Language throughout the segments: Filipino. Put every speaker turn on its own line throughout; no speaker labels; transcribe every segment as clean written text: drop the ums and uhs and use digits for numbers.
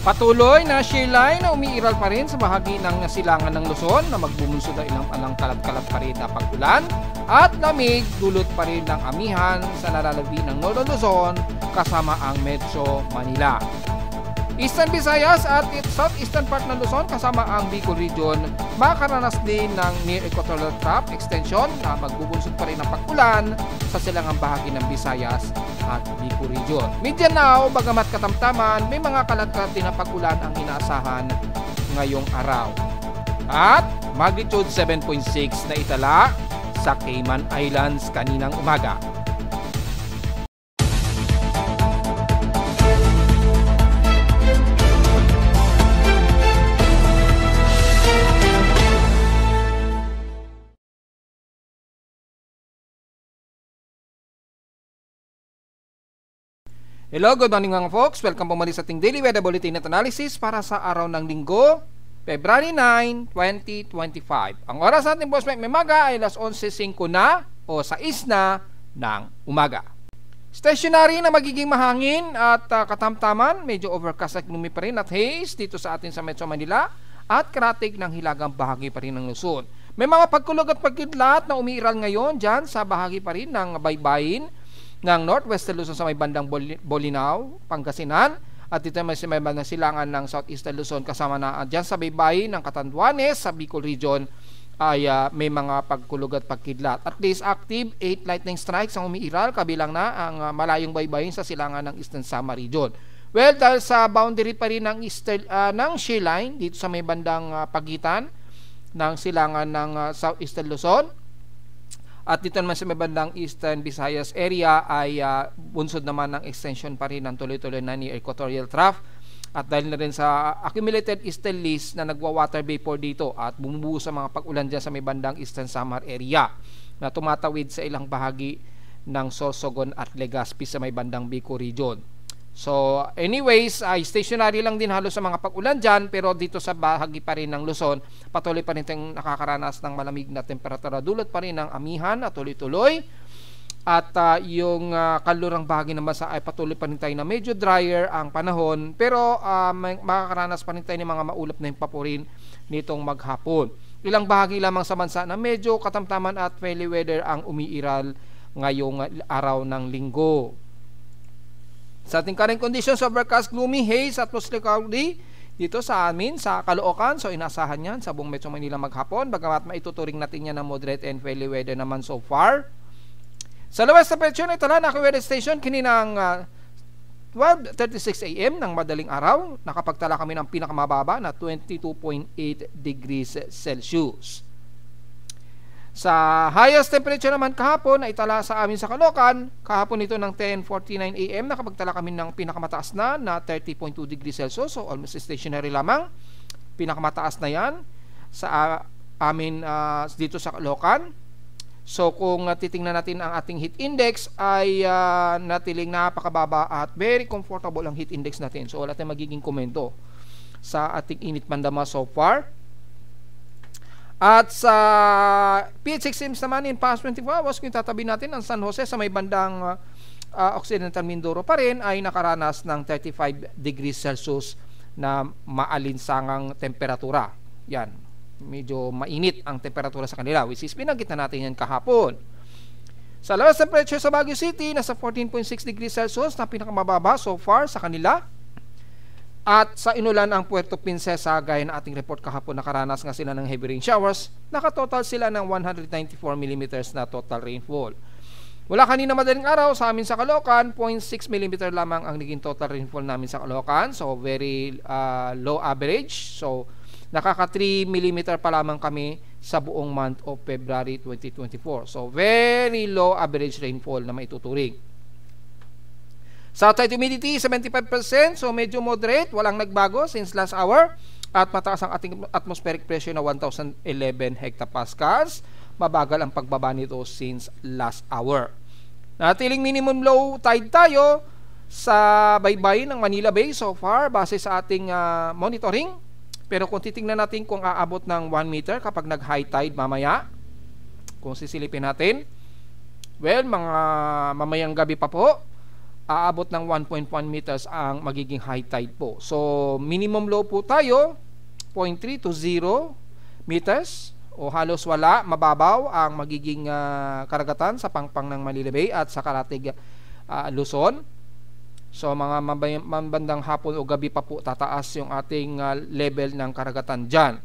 Patuloy na shear line na umiiral pa rin sa bahagi ng silangan ng Luzon na magbumunsod na ilang alang kalat-kalat pa rin na pag-ulan at lamig dulot pa rin ng amihan sa nalalabi ng Northern Luzon kasama ang Metro Manila. Eastern Visayas at southeastern part ng Luzon kasama ang Bicol Region makaranas din ng near equatorial trough extension na magbubunsod pa rin ng pag-ulan sa silangang bahagi ng Visayas at Bicol Region. Mindanao, bagamat katamtaman, may mga kalat-kalat din na pag-ulan ang inaasahan ngayong araw. At magnitude 7.6 na itala sa Cayman Islands kaninang umaga. Hello, good morning mga folks. Welcome po muli sa ating Daily Weather Bulletin at Analysis para sa araw ng Linggo, February 9, 2025. Ang oras natin po sa umaga ay alas 11:05 na o 6 na ng umaga. Stationary na magiging mahangin at katamtaman, medyo overcast at gloomy pa rin at haze dito sa atin sa Metro Manila at karatig ng hilagang bahagi pa rin ng Luzon. May mga pagkulog at pagkidlat na umiiral ngayon dyan sa bahagi pa rin ng baybayin ng Northwestern Luzon sa may bandang Bolinao, Pangasinan at dito may bandang silangan ng Southeastern Luzon kasama na dyan sa baybayin ng Catanduanes sa Bicol Region ay may mga pagkulog at pagkidlat. At least active 8 lightning strikes ang umiiral kabilang na ang malayong baybayin sa silangan ng Eastern Samar Region. Well, dahil sa boundary pa rin ng shear line dito sa may bandang pagitan ng silangan ng Southeastern Luzon at dito naman sa may bandang Eastern Visayas area ay bunsod naman ng extension pa rin ng tuloy-tuloy na near equatorial trough at dahil na rin sa accumulated easterlies na nagwa-water vapor dito at bumubuo sa mga pag-ulan dyan sa may bandang Eastern Samar area na tumatawid sa ilang bahagi ng Sorsogon at Legazpi sa may bandang Bicol Region. So anyways, stationary lang din halos sa mga pag-ulan dyan, pero dito sa bahagi pa rin ng Luzon patuloy pa rin tayong nakakaranas ng malamig na temperatura dulot pa rin ng amihan at tuloy-tuloy at yung kalurang bahagi naman sa ay patuloy pa rin tayo na medyo drier ang panahon, pero makakaranas pa rin tayo ng mga maulap na himpapurin nitong maghapon. Ilang bahagi lamang sa bansa na medyo katamtaman at fairly weather ang umiiral ngayong araw ng Linggo. Sa ating current conditions, overcast, gloomy, haze at mostly cloudy dito sa amin sa Caloocan. So inasahan yan sa buong Metro Manila maghapon, bagamat maituturing natin yan ng moderate and fairly weather naman so far. Sa lowest temperature na itala na weather station kininang 12:36 AM ng madaling araw, nakapagtala kami ng pinakamababa na 22.8 degrees Celsius. Sa highest temperature naman kahapon na itala sa amin sa Caloocan, kahapon ito ng 10:49 AM, nakapagtala kami ng pinakamataas na 30.2 degrees Celsius, so almost stationary lamang. Pinakamataas na yan sa amin dito sa Caloocan. So kung titingnan natin ang ating heat index ay natiling napakababa at very comfortable ang heat index natin. So wala tayong magiging komento sa ating init pandama so far. At sa PH6 naman in past 24 hours, kung tatabi natin ang San Jose sa may bandang Occidental Mindoro pa rin ay nakaranas ng 35 degrees Celsius na maalinsangang temperatura. Yan, medyo mainit ang temperatura sa kanila, which is binanggit na natin yan kahapon. Sa lowest temperature sa Baguio City, nasa 14.6 degrees Celsius na pinakamababa so far sa kanila. At sa inulan ang Puerto Princesa, gaya na ating report kahapon, nakaranas nga sila ng heavy rain showers. Nakatotal sila ng 194 mm na total rainfall. Wala kanina madaling araw sa amin sa Caloocan, 0.6 mm lamang ang naging total rainfall namin sa Caloocan. So very low average. So nakaka 3 mm pa lamang kami sa buong month of February 2024. So very low average rainfall na maituturing. Southside humidity 75%, so medyo moderate, walang nagbago since last hour. At mataas ang ating atmospheric pressure na 1011 hectopascals. Mabagal ang pagbaba nito since last hour. Natiling minimum low tide tayo sa baybayin ng Manila Bay so far base sa ating monitoring. Pero kung titingnan natin kung aabot ng 1 meter kapag nag-high tide mamaya, kung sisilipin natin, well, mga mamayang gabi pa po, aabot ng 1.1 meters ang magiging high tide po. So, minimum low po tayo, 0.3 to 0 meters o halos wala, mababaw ang magiging karagatan sa pangpang ng Manila Bay at sa Karatig, Luzon. So, mga mambandang hapon o gabi pa po tataas yung ating level ng karagatan dyan.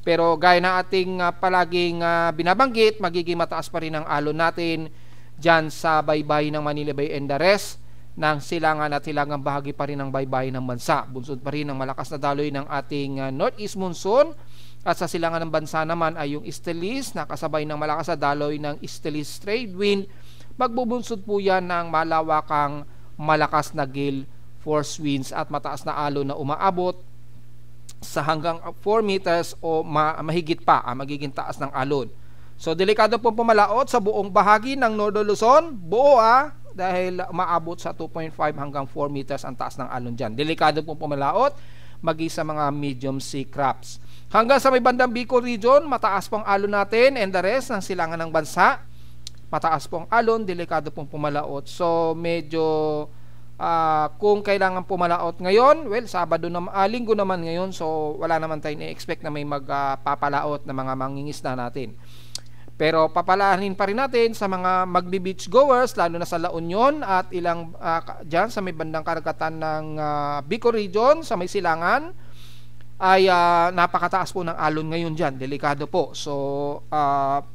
Pero gaya na ating palaging binabanggit, magiging mataas pa rin ang alon natin dyan sa baybay ng Manila Bay and the rest ng silangan at silangang bahagi pa rin ng baybayin ng bansa. Bunsod pa rin ang malakas na daloy ng ating northeast monsoon at sa silangan ng bansa naman ay yung easterlies na kasabay ng malakas na daloy ng easterlies trade wind. Magbubunsod po yan ng malawakang malakas na gale force winds at mataas na alon na umaabot sa hanggang 4 meters o mahigit pa ang magiging taas ng alon. So, delikado pong pumalaot sa buong bahagi ng Northern Luzon. Buo dahil maabot sa 2.5 hanggang 4 meters ang taas ng alon dyan. Delikado pong pumalaot maging sa mga medium sea crabs. Hanggang sa may bandang Bicol region, mataas pong alon natin and the rest ng silangan ng bansa. Mataas pong alon, delikado pong pumalaot. So, medyo kung kailangan pumalaot ngayon, well, Linggo naman ngayon, so wala naman tayong i-expect na may magpapalaot na mga mangingisda natin. Pero papalahanin pa rin natin sa mga magbi-beach goers, lalo na sa La Union at ilang dyan sa may bandang karagatan ng Bicol region, sa may silangan, ay napakataas po ng alon ngayon dyan. Delikado po. So,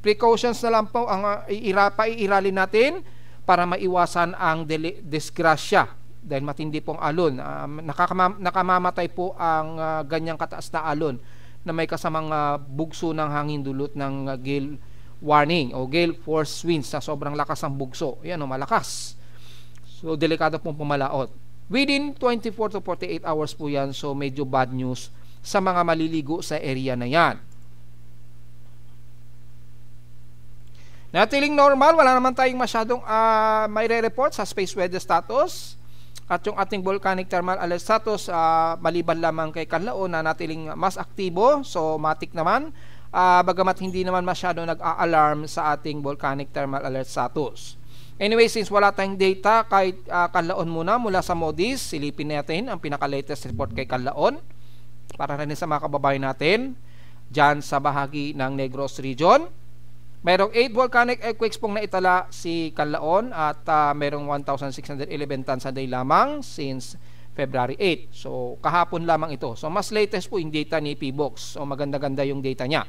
precautions na lang po ang paiiralin natin para maiwasan ang disgrasya dahil matindi pong alon. Nakamamatay po ang ganyang kataas na alon na may kasamang bugso ng hangin dulot ng gale warning o gale force winds sa sobrang lakas ng bugso. Yan o, malakas. So, delikado pong pumalaot. Within 24 to 48 hours po yan, so medyo bad news sa mga maliligo sa area na yan. Natiling normal, wala naman tayong masyadong may re-report sa space weather status at yung ating volcanic thermal alert status maliban lamang kay Canlaon na natiling mas aktibo, so matik naman, bagamat hindi naman masyadong nag-a-alarm sa ating volcanic thermal alert status. Anyway, since wala tayong data kahit Canlaon muna mula sa Moody's, silipin natin ang pinaka-latest report kay Canlaon para rin sa mga kababayan natin dyan sa bahagi ng Negros region. Merong 8 volcanic earthquakes pong naitala si Canlaon at merong 1,611 tons a day lamang since February 8. So, kahapon lamang ito. So, mas latest po yung data ni PBOX. So, maganda-ganda yung data niya.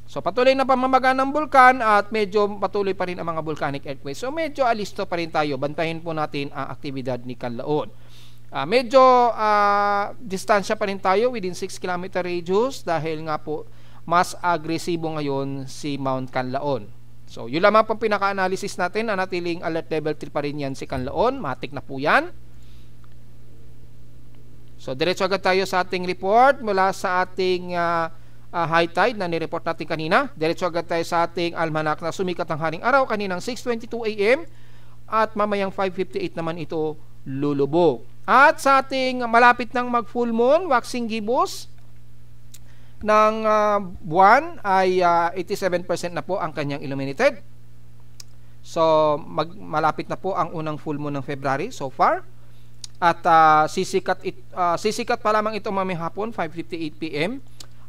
So, patuloy na pamamaga ng bulkan at medyo patuloy pa rin ang mga volcanic earthquakes. So, medyo alisto pa rin tayo. Bantahin po natin ang aktibidad ni Canlaon. Medyo distansya pa rin tayo within 6 km radius dahil nga po mas agresibo ngayon si Mount Canlaon. So, yun lamang pong pinaka-analysis natin. Natiling alert level 3 pa rin yan si Canlaon. Matik na po yan. So, diretso agad tayo sa ating report mula sa ating high tide na nireport natin kanina. Diretso agad tayo sa ating almanac na sumikat ang haring araw kaninang 6:22 AM at mamayang 5:58 naman ito lulubog. At sa ating malapit ng mag-full moon, waxing gibbous ng buwan ay 87% na po ang kanyang illuminated. So, malapit na po ang unang full moon ng February so far. At sisikat pa lamang ito mamayang hapon, 5:58 PM.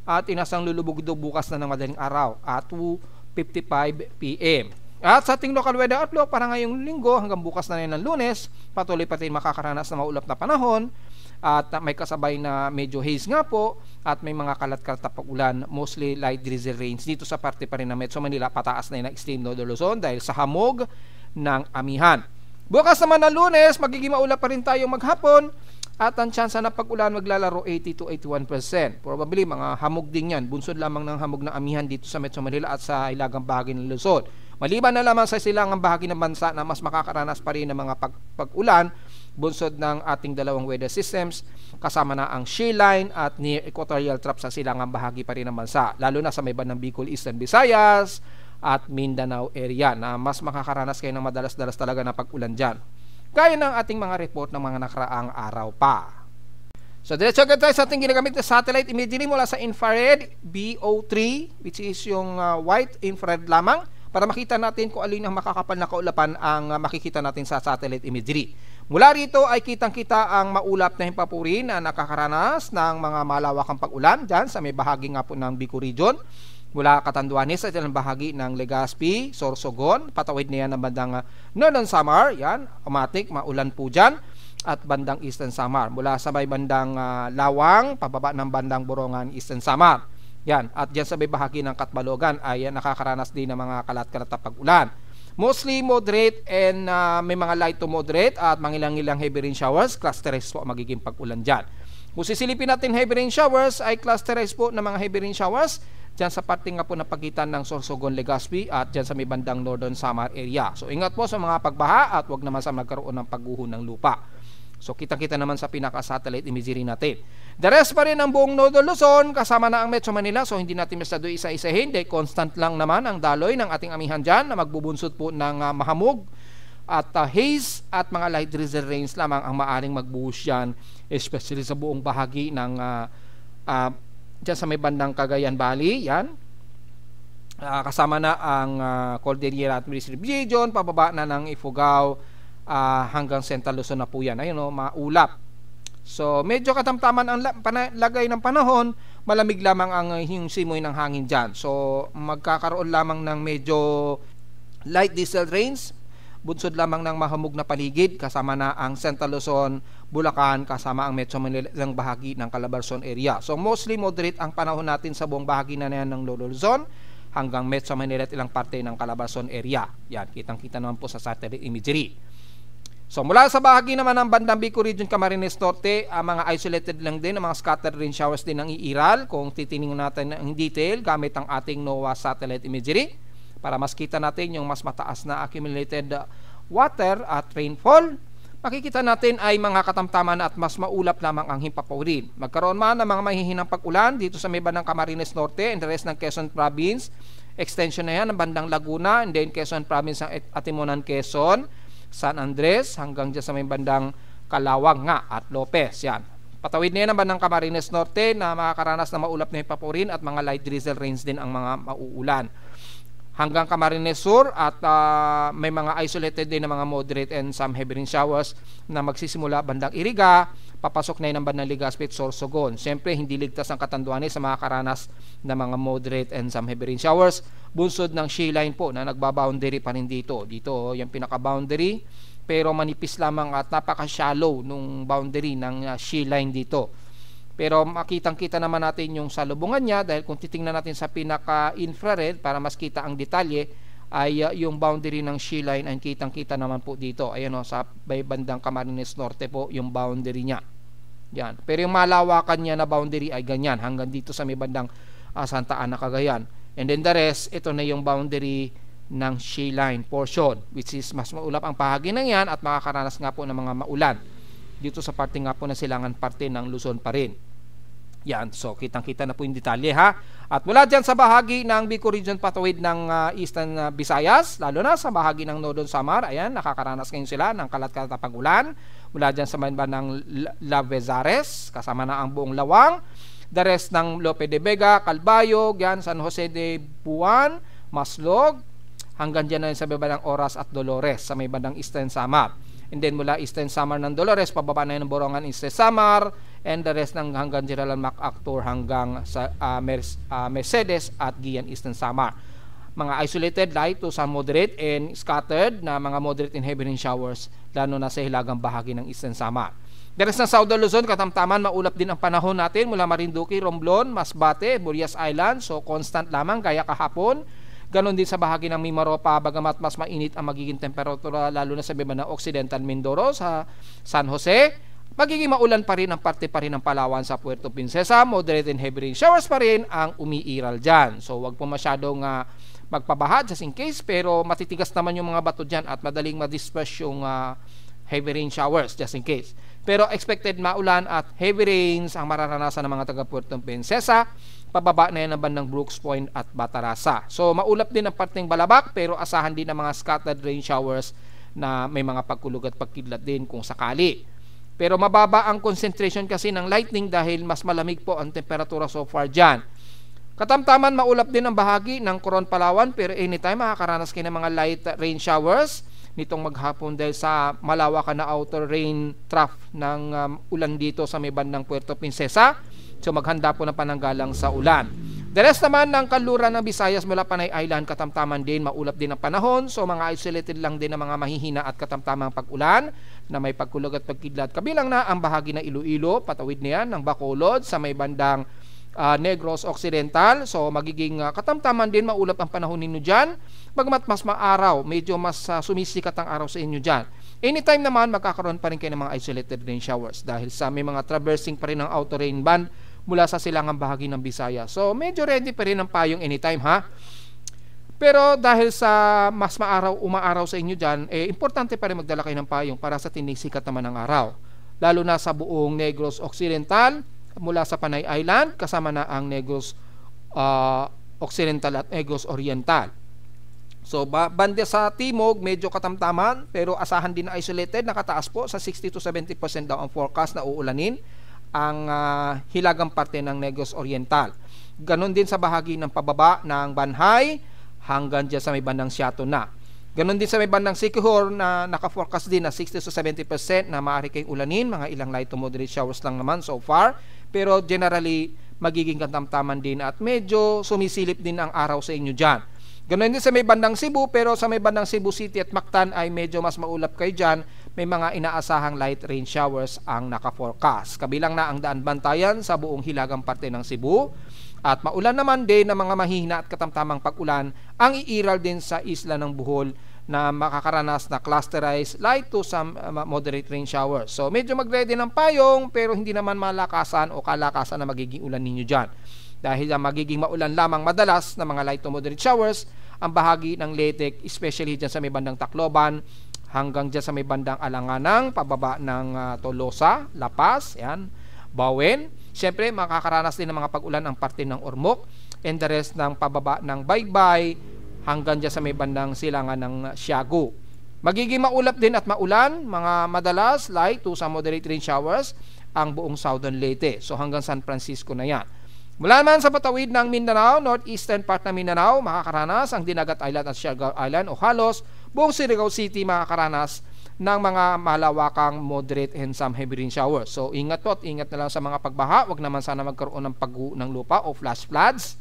At inasang lulubog ito bukas na ng madaling araw at 2:55 PM. At sa ating local weather outlook para ngayong linggo hanggang bukas na ng Lunes, patuloy pa rin makakaranas ng maulap na panahon at may kasabay na medyo haze nga po at may mga kalat-kalat na pag-ulan, mostly light drizzle rains dito sa parte pa rin ng Metro Manila. Pataas na yung extreme Northern Luzon dahil sa hamog ng amihan. Bukas naman na Lunes, magiging maulap pa rin tayo maghapon at ang tsansa na pag-ulan maglalaro 80 to 81%. Probably mga hamog din yan, bunsod lamang ng hamog ng amihan dito sa Metro Manila at sa hilagang bahagi ng Luzon. Maliban na lamang sa silangang bahagi ng bansa na mas makakaranas pa rin ng mga pag-ulan, bunsod ng ating dalawang weather systems, kasama na ang shear line at near equatorial trough sa silangang bahagi pa rin ng bansa, lalo na sa may bandang Bicol, Eastern Visayas at Mindanao area na mas makakaranas kayo ng madalas-dalas talaga na pag-ulan dyan. Gaya ng ating mga report ng mga nakaraang araw pa. So, diretso agad tayo sa ating ginagamit na satellite imagery mula sa infrared BO3, which is yung white infrared lamang, para makita natin kung alin ang makakapal na kaulapan ang makikita natin sa satellite imagery. Mula rito ay kitang-kita ang maulap na himpapuri na nakakaranas ng mga malawakang pag-ulan dyan sa may bahagi nga po ng Bicol Region. Mula Catanduanes at ilang bahagi ng Legazpi, Sorsogon, patawid na yan ng bandang Northern Samar, yan, automatic, maulan po dyan, at bandang Eastern Samar. Mula sa may bandang Lawang, pababa ng bandang Borongan, Eastern Samar. Yan, at dyan sa may bahagi ng Katbalogan ay nakakaranas din ng mga kalat-kalat na pag-ulan. Mostly moderate and may mga light to moderate at mangilang-ilang heavy rain showers, clusterized po magiging pag-ulan dyan. Kung sisilipin natin heavy rain showers ay clusterized po ng mga heavy rain showers dyan sa parte nga po na pagitan ng Sorsogon, Legazpi at dyan sa may bandang Northern Samar area. So ingat po sa mga pagbaha at wag naman sa magkaroon ng pagguho ng lupa. So kita-kita naman sa pinaka-satellite imagery natin. The rest pa rin ang buong Northern Luzon kasama na ang Metro Manila. So hindi natin masyado isa-isahin. Dahil constant lang naman ang daloy ng ating amihan dyan na magbubunsod po ng mahamog at haze at mga light drizzle rains lamang ang maaring magbuhos yan, especially sa buong bahagi ng dyan sa may bandang Cagayan Valley. Yan. Kasama na ang Cordillera Administrative Region, pababa na ng Ifugao, hanggang Central Luzon na po yan. Ayun o, maulap. So, medyo katamtaman ang lagay ng panahon, malamig lamang ang yung simoy ng hangin dyan. So, magkakaroon lamang ng medyo light diesel rains, bunsod lamang ng mahamog na paligid, kasama na ang Central Luzon, Bulacan, kasama ang Metro Manila ng bahagi ng Calabarzon area. So, mostly moderate ang panahon natin sa buong bahagi na yan ng Northern Luzon, hanggang Metro Manila at ilang parte ng Calabarzon area. Yan, kitang-kita naman po sa satellite imagery. So mula sa bahagi naman ng bandang Bicol Region, Camarines Norte, mga isolated lang din, mga scattered rain showers din ang iiral. Kung titingnan natin in detail gamit ang ating NOAA satellite imagery para mas kita natin yung mas mataas na accumulated water at rainfall, makikita natin ay mga katamtaman at mas maulap lamang ang himpapawid. Magkaroon man ng mga mahihinang pag-ulan dito sa may bandang Camarines Norte and the rest ng Quezon Province. Extension na yan ng bandang Laguna and then Quezon Province ng Atimonan, Quezon, San Andres hanggang dyan sa may bandang Calawang nga at Lopez. Yan. Patawid na yan ang bandang Camarines Norte na makakaranas na maulap na hipapurin at mga light drizzle rains din ang mga mauulan. Hanggang Camarines Sur at may mga isolated din na mga moderate and some heavy rain showers na magsisimula bandang Iriga, papasok na yun ang bandang Legazpi at Sorsogon. Siyempre, hindi ligtas ang Catanduanes sa mga karanas na mga moderate and some heavy rain showers. Bunsod ng shea line po na nagbaboundary pa rin dito. Dito, yung pinaka-boundary, pero manipis lamang at napaka-shallow nung boundary ng shea line dito. Pero makitang-kita naman natin yung salubungan niya dahil kung titingnan natin sa pinaka-infrared para mas kita ang detalye ay yung boundary ng shea line ay kitang-kita naman po dito. Ayan o, sa bandang Camarines Norte po yung boundary niya. Yan. Pero yung malawakan niya na boundary ay ganyan hanggang dito sa may bandang Santa Ana, Cagayan. And then the rest, ito na yung boundary ng shea line portion which is mas maulap ang bahagi ng yan at makakaranas nga po ng mga maulan dito sa parte nga po na silangan parte ng Luzon pa rin. Yan, so kitang-kita na po yung detalye ha. At mula dyan sa bahagi ng Bicol Region patawid ng Eastern Visayas, lalo na sa bahagi ng Northern Samar, ayan, nakakaranas ngayon sila ng kalat-kalat na pag-ulan. Mula dyan sa bandang Lavezares, kasama na ang buong Lawang. The rest ng Lope de Vega, Calbayog, yan, San Jose de Buan, Maslog, hanggang dyan na sa bandang Oras at Dolores sa may bandang Eastern Samar. And then mula Eastern Samar ng Dolores, pababa na yun ng Borongan, Eastern Samar, and the rest ng hanggang General MacArthur hanggang sa Mercedes at Gian, Eastern Samar. Mga isolated light to some moderate and scattered na mga moderate and heavy rain showers, lalo na sa hilagang bahagi ng Eastern Samar. The rest ng Southern Luzon, katamtaman, maulap din ang panahon natin mula Marinduque, Romblon, Masbate, Burias Island, so constant lamang kaya kahapon. Ganon din sa bahagi ng Mimaropa, bagamat mas mainit ang magiging temperatura lalo na sa baba ng Occidental Mindoro sa San Jose. Magiging maulan pa rin ang parte pa rin ng Palawan sa Puerto Princesa, moderate and heavy rain showers pa rin ang umiiral dyan. So wag po masyadong magpabaha just in case, pero matitigas naman yung mga bato dyan at madaling madisperse yung heavy rain showers just in case. Pero expected maulan at heavy rains ang mararanasan ng mga taga Puerto Princesa, pababa na yan ang bandang Brooks Point at Batarasa. So maulap din ang parteng Balabac, pero asahan din ang mga scattered rain showers na may mga pagkulog at pagkidlat din kung sakali. Pero mababa ang concentration kasi ng lightning dahil mas malamig po ang temperatura so far dyan. Katamtaman, maulap din ang bahagi ng Coron, Palawan, pero anytime makakaranas kayo ng mga light rain showers. nitong maghapon dahil sa malawakan na outer rain trough ng ulan dito sa may bandang Puerto Princesa. So maghanda po na pananggalang sa ulan. The rest naman ng kanluran ng Visayas mula Panay Island, katamtaman din, maulap din ang panahon. So mga isolated lang din ang mga mahihina at katamtamang pag-ulan na may pagkulog at pagkidlat. Kabilang na ang bahagi ng Iloilo, patawid na yan, ng Bacolod sa may bandang Negros Occidental. So magiging katamtaman din, maulap ang panahon ninyo dyan. Bagamat mas maaraw, medyo mas sumisikat ang araw sa inyo dyan. Anytime naman, magkakaroon pa rin kayo ng mga isolated rain showers dahil sa may mga traversing pa rin ng outer rain band mula sa silangang bahagi ng Visayas. So medyo ready pa rin ang payong anytime ha. Pero dahil sa mas umaaraw sa inyo dyan, importante pa rin magdala kayo ng payong para sa tinisikat naman ng araw. Lalo na sa buong Negros Occidental, mula sa Panay Island, kasama na ang Negros Occidental at Negros Oriental. So banda sa timog, medyo katamtaman, pero asahan din na isolated, nakataas po sa 60 to 70% daw ang forecast na uulanin ang hilagang parte ng Negros Oriental. Ganon din sa bahagi ng pababa ng Banhay hanggang dyan sa may bandang Siato na. Ganon din sa may bandang Siquijor na naka-forecast din na 60 to 70% na maaari kayong ulanin, mga ilang light to moderate showers lang naman so far. Pero generally, magiging katamtaman din at medyo sumisilip din ang araw sa inyo dyan. Ganon din sa may bandang Cebu, pero sa may bandang Cebu City at Mactan ay medyo mas maulap kayo dyan. May mga inaasahang light rain showers ang naka-forecast. Kabilang na ang Daan Bantayan sa buong hilagang parte ng Cebu. At maulan naman din ng mga mahihina at katamtamang pag-ulan ang iiral din sa isla ng Bohol na makakaranas na clusterized light to some moderate rain showers. So medyo mag-ready ng payong pero hindi naman malakasan o kalakasan na magiging ulan ninyo dyan. Dahil magiging maulan lamang madalas na mga light to moderate showers ang bahagi ng Leyte, especially dyan sa may bandang Tacloban hanggang dyan sa may bandang Alanganang, pababa ng Tolosa, La Paz, yan, Bawen. Siyempre, makakaranas din ng mga pag-ulan ang parte ng Ormoc and the rest ng pababa ng Baybay hanggang dyan sa may bandang silangan ng Siago. Magiging maulap din at maulan, mga madalas, light to some moderate rain showers ang buong Southern Leyte. So hanggang San Francisco na yan. Mula naman sa patawid ng Mindanao, northeastern part ng Mindanao, makakaranas ang Dinagat Island at Siargao Island o halos buong Surigao City makakaranas ng mga malawakang moderate and some heavy rain showers. So ingat po at ingat na lang sa mga pagbaha. Huwag naman sana magkaroon ng pagguho ng lupa o flash floods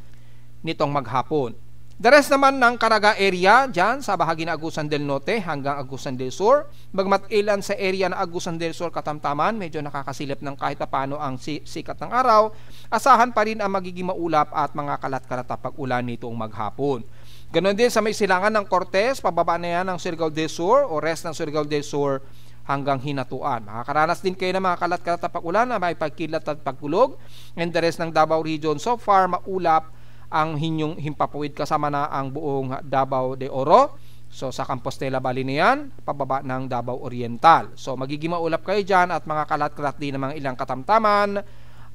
nitong maghapon. The rest naman ng Caraga area, dyan sa bahagi ng Agusan del Norte hanggang Agusan del Sur. Bagmat ilan sa area na Agusan del Sur katamtaman, medyo nakakasilip ng kahit paano ang sikat ng araw, asahan pa rin ang magiging maulap at mga kalat-kalat na pag-ulan nitong maghapon. Ganon din sa may silangan ng Cortez, pababa na yan ng Surigao del Sur o rest ng Surigao del Sur hanggang Hinatuan. Makakaranas din kayo ng mga kalat-kalat na pag-ulan na may pagkilat at pagkulog. And the rest ng Davao region so far, maulap ang hinyong himpapawid kasama na ang buong Davao de Oro. So sa Compostela Valley na yan, pababa ng Davao Oriental. So magiging maulap kayo dyan at mga kalat-kalat din ng mga ilang katamtaman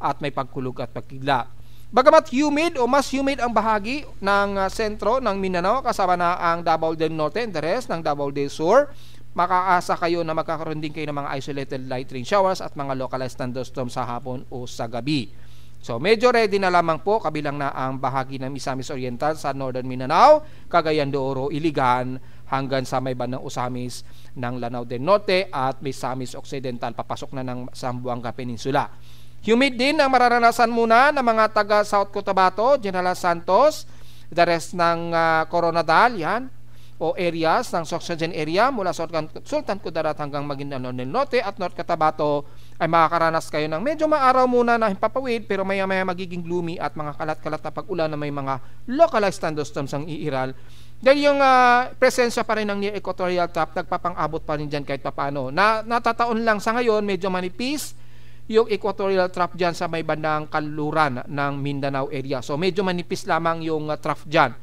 at may pagkulog at pagkidlat. Bagamat humid o mas humid ang bahagi ng sentro ng Mindanao kasama na ang Davao del Norte and the rest ng Davao del Sur, makaasa kayo na magkakaroon din kayo ng mga isolated light rain showers at mga localized thunderstorms sa hapon o sa gabi. So medyo ready na lamang po, kabilang na ang bahagi ng Misamis Oriental sa Northern Mindanao, Cagayan de Oro, Iligan, hanggang sa may bandang Osamis ng Lanao del Norte at Misamis Occidental, papasok na ng Zamboanga Peninsula. Humid din ang mararanasan muna ng mga taga South Cotabato, General Santos, the rest ng Coronadal, yan, o areas ng Sorsogen area mula Sultan Kudarat hanggang Maguindanao del Norte at North Cotabato ay makakaranas kayo ng medyo maaraw muna na himpapawid pero maya-maya magiging gloomy at mga kalat-kalat na pag-ulan na may mga localized thunderstorms ang iiral. Dahil yung presensya pa rin ng near equatorial trough nagpapang-abot pa rin dyan kahit papano. Natataon lang sa ngayon, medyo manipis yung equatorial trough dyan sa may bandang kanluran ng Mindanao area. So medyo manipis lamang yung trough dyan.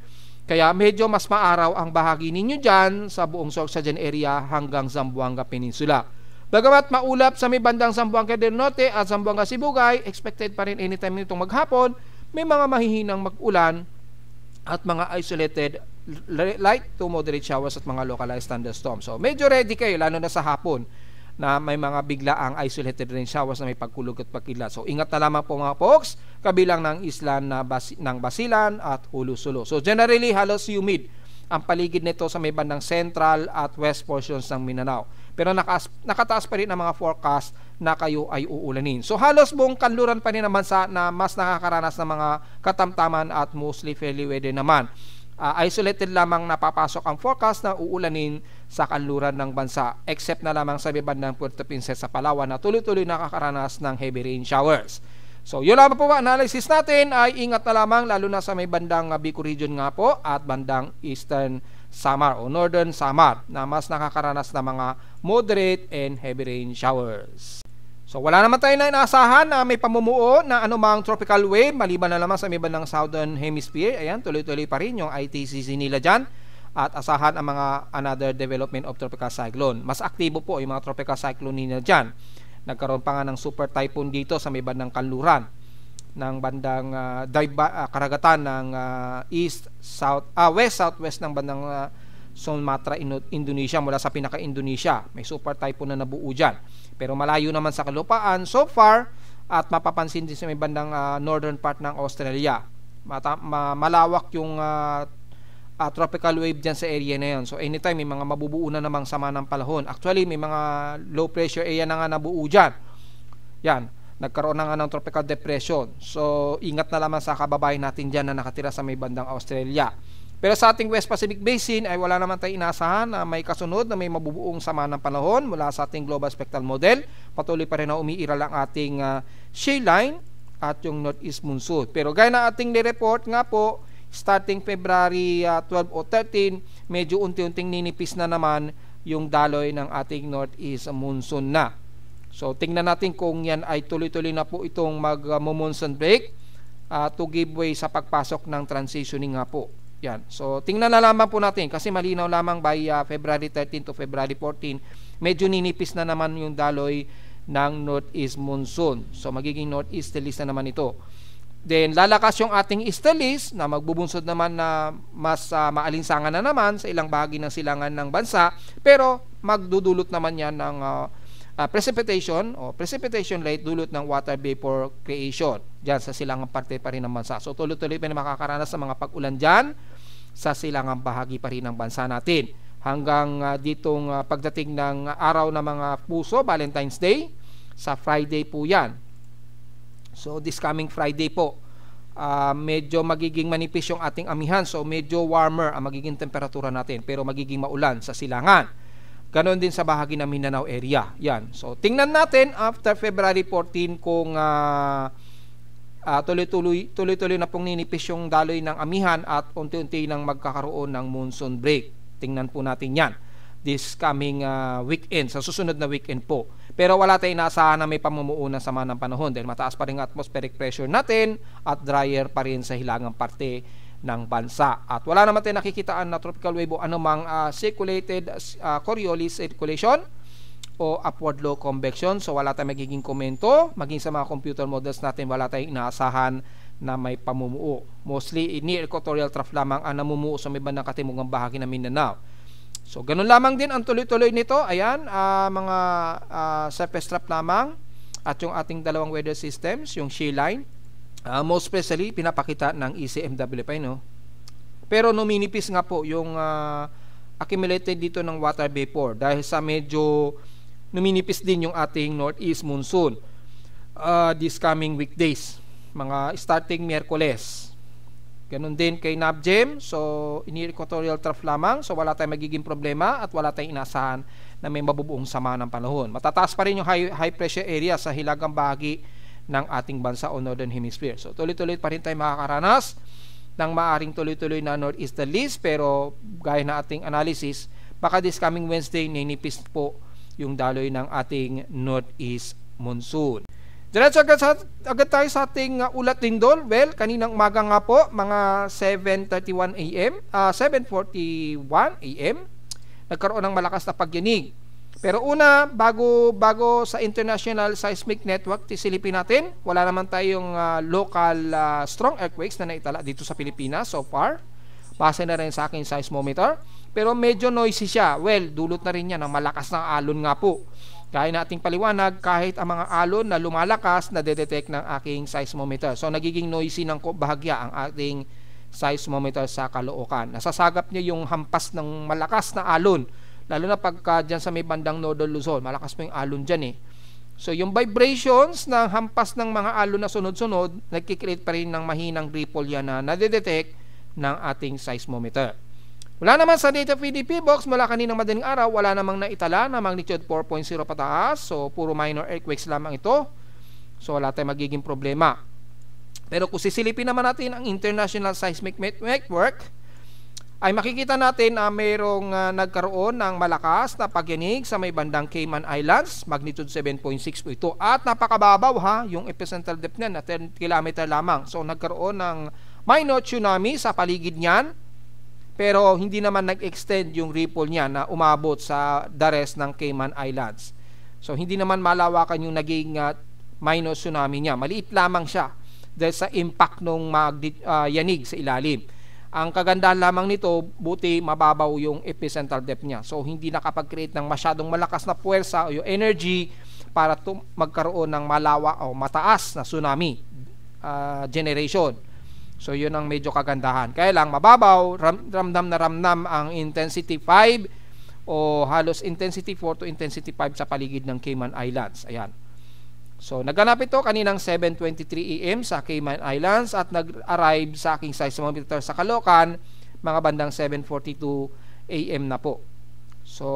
Kaya medyo mas maaraw ang bahagi ninyo dyan sa buong Sorsogen area hanggang Zamboanga Peninsula. Bagamat maulap sa may bandang Zamboanga del Norte at Zamboanga Sibugay, expected pa rin anytime nitong maghapon, may mga mahihinang mag-ulan at mga isolated light to moderate showers at mga localized thunderstorms. So medyo ready kayo lalo na sa hapon na may mga biglaang isolated rain showers na may pagkulog at pagkidlat. So ingat na lamang po mga folks, kabilang ng isla ng Basilan at Hulusulo. So generally halos humid ang paligid nito sa may bandang central at west portions ng Mindanao. Pero nakataas pa rin ang mga forecast na kayo ay uulanin. So halos buong kanluran pa rin ang bansa na mas nakakaranas ng mga katamtaman at mostly fairly weather naman. Isolated lamang napapasok ang forecast na uulanin sa kanluran ng bansa, except na lamang sa bandang Puerto Princesa, Palawan na tuloy-tuloy nakakaranas ng heavy rain showers. So yun lamang po ba analysis natin, ay ingat na lamang lalo na sa may bandang Bicol region nga po at bandang Eastern Samar o Northern Samar na mas nakakaranas ng mga moderate and heavy rain showers. So wala naman tayo na inaasahan na may pamumuo na anumang tropical wave maliban na naman sa may bandang Southern Hemisphere. Ayan, tuloy-tuloy pa rin yung ITCC nila dyan at asahan ang mga another development of tropical cyclone. Mas aktibo po yung mga tropical cyclone nila dyan. Nagkaroon pa nga ng super typhoon dito sa may bandang kanluran ng bandang karagatan ng west-southwest ng bandang Sumatra, Indonesia, mula sa pinaka-Indonesia. May super typhoon na nabuo dyan. Pero malayo naman sa kalupaan so far at mapapansin din sa may bandang northern part ng Australia. Malawak yung tropical wave dyan sa area na yun. So anytime may mga mabubuo na namang sama ng panahon. Actually may mga low pressure area na nga nabuo dyan. Yan, nagkaroon na nga ng tropical depression. So ingat na lamang sa kababayan natin dyan na nakatira sa may bandang Australia. Pero sa ating West Pacific Basin ay wala naman tayong inasahan na may kasunod na may mabubuong sama ng panahon mula sa ating Global Spectral Model. Patuloy pa rin na umiiral ang ating shade line at yung northeast monsoon. Pero gaya na ating nireport nga po, starting February 12 o 13, medyo unti-unting ninipis na naman yung daloy ng ating northeast monsoon na. So tingnan natin kung yan ay tuloy-tuloy na po itong mag-monsoon break to give way sa pagpasok ng transitioning nga po. Yan. So tingnan na lamang po natin kasi malinaw lamang by February 13 to February 14, medyo ninipis na naman yung daloy ng northeast monsoon. So magiging northeasterlies na naman ito. Then lalakas yung ating easterlies na magbubunsod naman na mas maalinsangan na naman sa ilang bahagi ng silangan ng bansa, pero magdudulot naman yan ng precipitation o precipitation rate, dulot ng water vapor creation dyan sa silangang parte pa rin ng bansa. So tuloy-tuloy pa na makakaranas ng mga pag-ulan dyan sa silangang bahagi pa rin ng bansa natin hanggang ditong pagdating ng araw ng mga puso, Valentine's Day, sa Friday po yan. So this coming Friday po, medyo magiging manipis yung ating amihan, so medyo warmer ang magiging temperatura natin, pero magiging maulan sa silangan. Ganon din sa bahagi ng Mindanao area. Yan. So tingnan natin after February 14 kung tuloy-tuloy na pong ninipis yung daloy ng amihan at unti-unti nang magkakaroon ng monsoon break. Tingnan po natin yan this coming weekend, sa susunod na weekend po. Pero wala tayong inaasahan na may pamumuo na sama ng panahon dahil mataas pa rin ang atmospheric pressure natin at drier pa rin sa hilagang parte ng bansa. At wala naman tayong nakikitaan na tropical wave o anumang circulated Coriolis circulation o upward low convection. So wala tayong magiging komento. Maging sa mga computer models natin, wala tayong inaasahan na may pamumuo. Mostly near equatorial trough lamang ang namumuo sa may bandang katimugang bahagi ng Mindanao. So ganun lamang din ang tuloy-tuloy nito. Ayan, mga surface trough lamang at yung ating dalawang weather systems, yung shear line. Most especially pinapakita ng ECMWF, no? Pero numinipis nga po yung accumulated dito ng water vapor dahil sa medyo numinipis din yung ating northeast monsoon this coming weekdays, mga starting Miyerkules. Ganun din kay NABGEM, so near equatorial trough lamang, so wala tayong magiging problema at wala tayong inasahan na may mabubuong sama ng panahon. Matataas pa rin yung high pressure area sa hilagang bahagi ng ating bansa o Northern Hemisphere. So tuloy-tuloy pa rin tayo makakaranas ng maaring tuloy-tuloy na northeasterlies, pero gaya na ating analysis, baka this coming Wednesday ninipis po yung daloy ng ating northeast monsoon. Diretso agad tayo sa ating ulat lindol. Well, kaninang umaga nga po, mga 7:31 AM, 7:41 AM, nagkaroon ng malakas na pagyanig. Pero una, bago sa International Seismic Network, tisilipin natin, wala naman tayong local strong earthquakes na naitala dito sa Pilipinas so far. Base na rin sa aking seismometer. Pero medyo noisy siya. Well, dulot na rin yan ng malakas na alon nga po. Kaya nating paliwanag, kahit ang mga alon na lumalakas, na-detect ng aking seismometer. So, nagiging noisy ng bahagya ang ating seismometer sa Caloocan. Nasasagap niya yung hampas ng malakas na alon, lalo na pagka dyan sa may bandang Northern Luzon, malakas po yung alon dyan eh. So yung vibrations ng hampas ng mga alon na sunod-sunod, nagkikreate pa rin ng mahinang ripple yan na nadedetect ng ating seismometer. Wala naman sa data PDP box mula kaninang madaling araw, wala namang naitala na magnitude 4.0 pataas. So puro minor earthquakes lamang ito. So wala tayong magiging problema. Pero kung sisilipin naman natin ang International Seismic Network, ay makikita natin na mayroong nagkaroon ng malakas na pagyanig sa may bandang Cayman Islands, magnitude 7.6 po ito. At napakababaw yung epicentral depth niyan na 10 km lamang. So nagkaroon ng minor tsunami sa paligid niyan, pero hindi naman nag-extend yung ripple niya na umabot sa the rest ng Cayman Islands. So hindi naman malawakan yung naging minor tsunami niya. Maliit lamang siya dahil sa impact ng yanig sa ilalim. Ang kagandahan lamang nito, buti mababaw yung epicentral depth niya. So hindi nakapag-create ng masyadong malakas na puwersa o yung energy para magkaroon ng malawak o mataas na tsunami generation. So yun ang medyo kagandahan. Kaya lang mababaw, ramdam na ramdam ang intensity 5 o halos intensity 4 to intensity 5 sa paligid ng Cayman Islands. Ayan. So naganap ito kaninang 7:23 AM sa Cayman Islands at nag-arrive sa aking seismometer sa Caloocan mga bandang 7:42 AM na po. So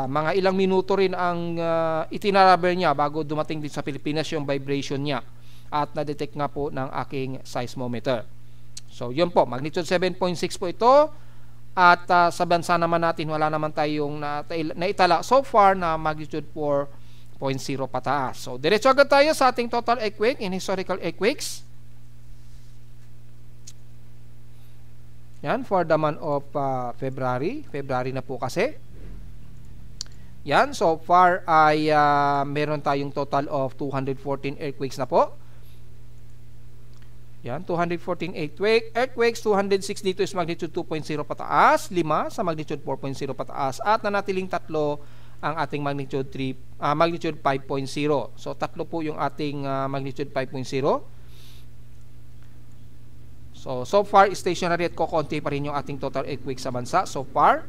mga ilang minuto rin ang itinaraber niya bago dumating din sa Pilipinas yung vibration niya. At na-detect nga po ng aking seismometer. So yun po, magnitude 7.6 po ito. At sa bansa naman natin, wala naman tayong naitala so far na magnitude 4.0 pataas. So diretso agad tayo sa ating total earthquake in historical earthquakes. Yan, for the month of February. February na po kasi. Yan, so far ay meron tayong total of 214 earthquakes na po. Yan, 214 earthquakes, 206 dito is magnitude 2.0 pataas, 5 sa magnitude 4.0 pataas, at nanatiling 3 ang ating magnitude 5.0. So, 3 po yung ating magnitude 5.0. So far, stationary at kokonti pa rin yung ating total earthquake sa bansa so far.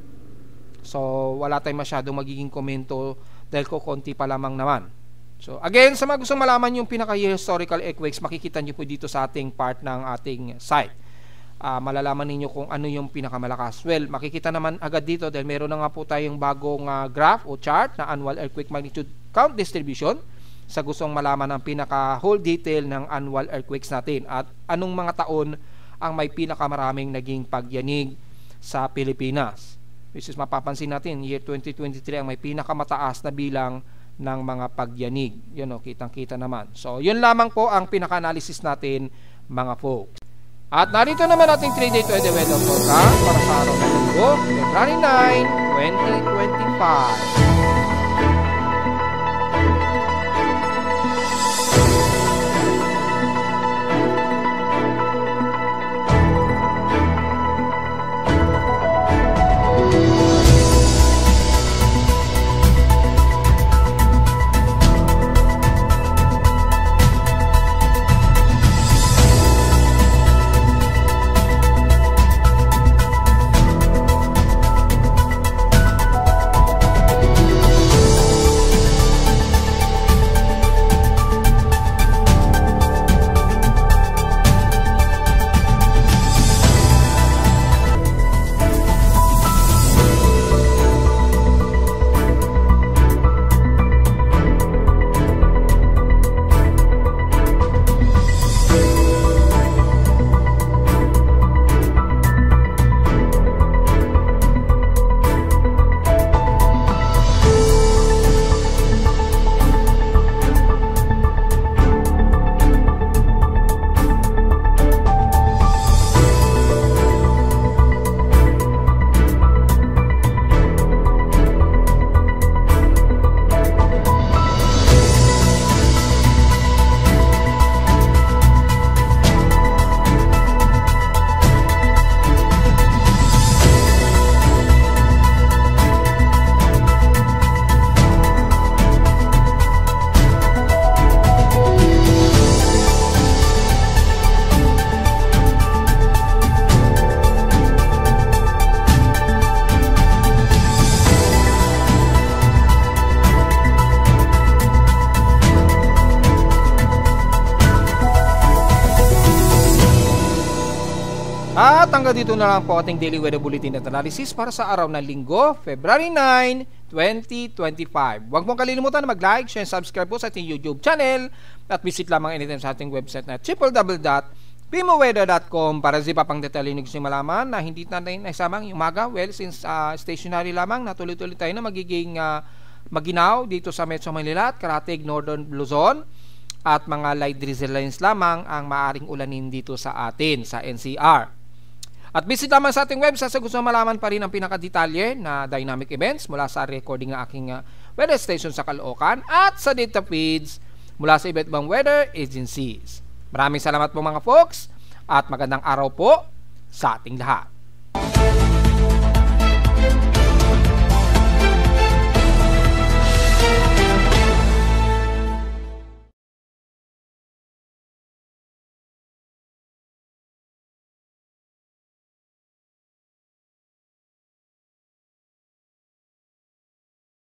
So, wala tayong masyadong magiging komento dahil kokonti pa lamang naman. So, again, sa mga gustong malaman yung pinaka-historical earthquakes, makikita nyo po dito sa ating part ng ating site. Malalaman ninyo kung ano yung pinakamalakas. Well, makikita naman agad dito dahil meron na nga po tayong bagong graph o chart na annual earthquake magnitude count distribution sa gustong malaman ang pinaka-whole detail ng annual earthquakes natin at anong mga taon ang may pinakamaraming naging pagyanig sa Pilipinas. Which is mapapansin natin, year 2023 ang may pinakamataas na bilang ng mga pagyanig. Yun o, kitang-kita naman. So, yun lamang po ang pinaka-analysis natin, mga folks. At narito naman ating 3-day to weather forecast para sa araw ng Linggo, February 9, 2025. At hanggang dito na lang po ating Daily Weather Bulletin at Analysis para sa araw ng Linggo, February 9, 2025. Huwag mong kalilimutan na mag-like, share, and subscribe po sa ating YouTube channel at visit lamang anytime sa ating website na www.pimoweather.com para sa iba pang detalye na gusto nyo malaman na hindi natin naisamang yung umaga. Well, since stationary lamang na tuloy-tuloy tayo na magiging maginaw dito sa Metro Manila at Karatig, Northern Luzon at mga light drizzle lines lamang ang maaring ulanin dito sa atin sa NCR. At visit lamang sa ating website sa gusto malaman pa rin ang pinakadetalye na dynamic events mula sa recording ng aking weather station sa Caloocan at sa data feeds mula sa iba't ibang weather agencies. Maraming salamat po mga folks at magandang araw po sa ating lahat.